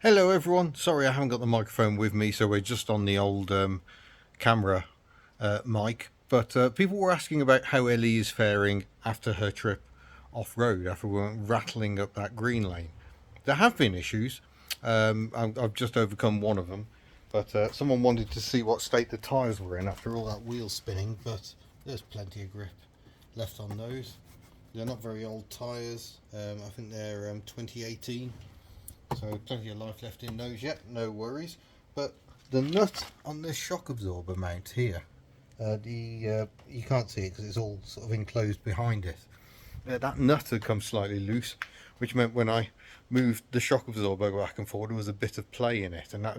Hello everyone, sorry I haven't got the microphone with me, so we're just on the old camera mic. But people were asking about how Ellie is faring after her trip off-road, after we went rattling up that green lane. There have been issues. I've just overcome one of them, but someone wanted to see what state the tyres were in after all that wheel spinning, but there's plenty of grip left on those. They're not very old tyres. I think they're 2018. So plenty of life left in those yet, no worries. But the nut on this shock absorber mount here, you can't see it because it's all sort of enclosed behind it. That nut had come slightly loose, which meant when I moved the shock absorber back and forward, there was a bit of play in it, and that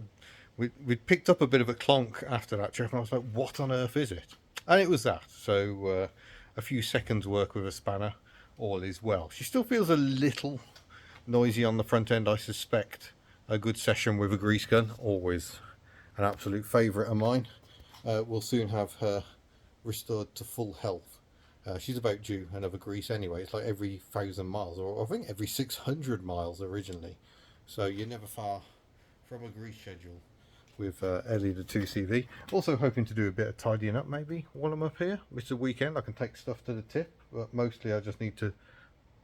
we'd picked up a bit of a clonk after that trip, and I was like, "What on earth is it?" And it was that. So a few seconds work with a spanner, all is well. She still feels a little noisy on the front end, I suspect. A good session with a grease gun, always an absolute favourite of mine. We'll soon have her restored to full health. She's about due another grease anyway. It's like every 1,000 miles, or I think every 600 miles originally. So you're never far from a grease schedule with Elly the 2CV. Also hoping to do a bit of tidying up maybe while I'm up here. It's a weekend, I can take stuff to the tip, but mostly I just need to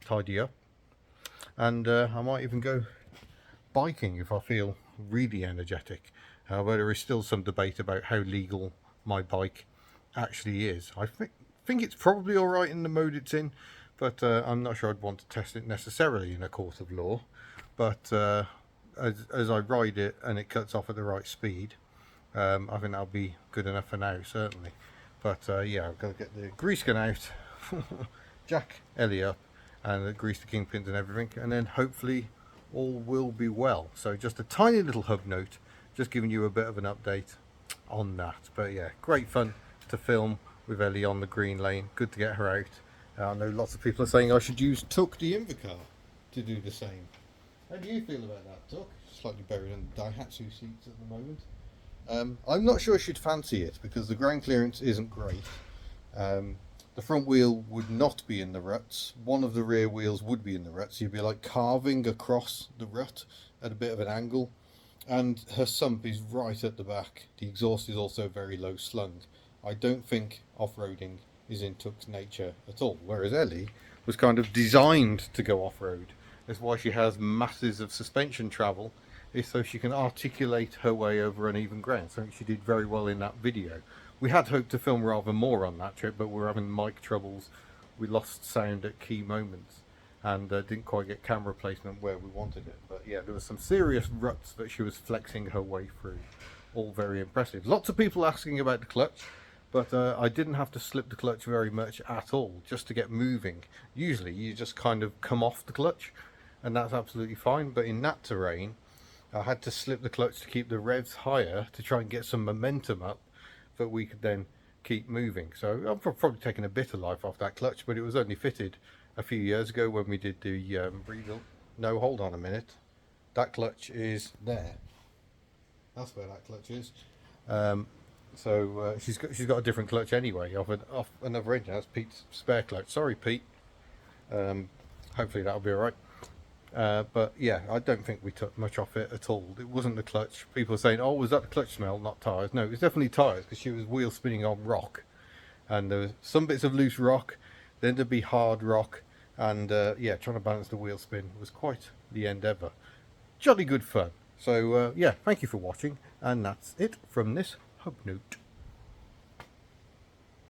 tidy up. And I might even go biking if I feel really energetic. But there is still some debate about how legal my bike actually is. I think it's probably alright in the mode it's in, but I'm not sure I'd want to test it necessarily in a court of law. But as I ride it and it cuts off at the right speed, I think that'll be good enough for now, certainly. But yeah, I've got to get the grease gun out, jack Elly up, and grease the kingpins and everything, and then hopefully all will be well. So just a tiny little hub note, just giving you a bit of an update on that. But yeah, great fun to film with Elly on the green lane. Good to get her out. I know lots of people are saying I should use Tuck the Invercar to do the same. How do you feel about that, Tuck? Slightly buried in the Daihatsu seats at the moment. I'm not sure she'd fancy it because the ground clearance isn't great. The front wheel would not be in the ruts. One of the rear wheels would be in the ruts. You'd be like carving across the rut at a bit of an angle. And her sump is right at the back. The exhaust is also very low slung. I don't think off-roading is in Tuck's nature at all. Whereas Elly was kind of designed to go off-road. That's why she has masses of suspension travel, is so she can articulate her way over uneven ground. Something she did very well in that video. We had hoped to film rather more on that trip, but we were having mic troubles. We lost sound at key moments and didn't quite get camera placement where we wanted it. But yeah, there was some serious ruts that she was flexing her way through. All very impressive. Lots of people asking about the clutch, but I didn't have to slip the clutch very much at all just to get moving. Usually you just kind of come off the clutch and that's absolutely fine, but in that terrain I had to slip the clutch to keep the revs higher to try and get some momentum up that we could then keep moving. So I'm probably taking a bit of life off that clutch, but it was only fitted a few years ago when we did the rebuild. No, hold on a minute. That clutch is there. That's where that clutch is. So she's got a different clutch anyway off another engine. That's Pete's spare clutch. Sorry, Pete. Hopefully that'll be alright. But yeah, I don't think we took much off it at all. It wasn't the clutch. People are saying, "Oh, was that the clutch smell, not tyres?" No, it was definitely tyres because she was wheel spinning on rock, and there was some bits of loose rock, then there'd be hard rock, and yeah, trying to balance the wheel spin was quite the endeavour. Jolly good fun. So yeah, thank you for watching, and that's it from this hub note.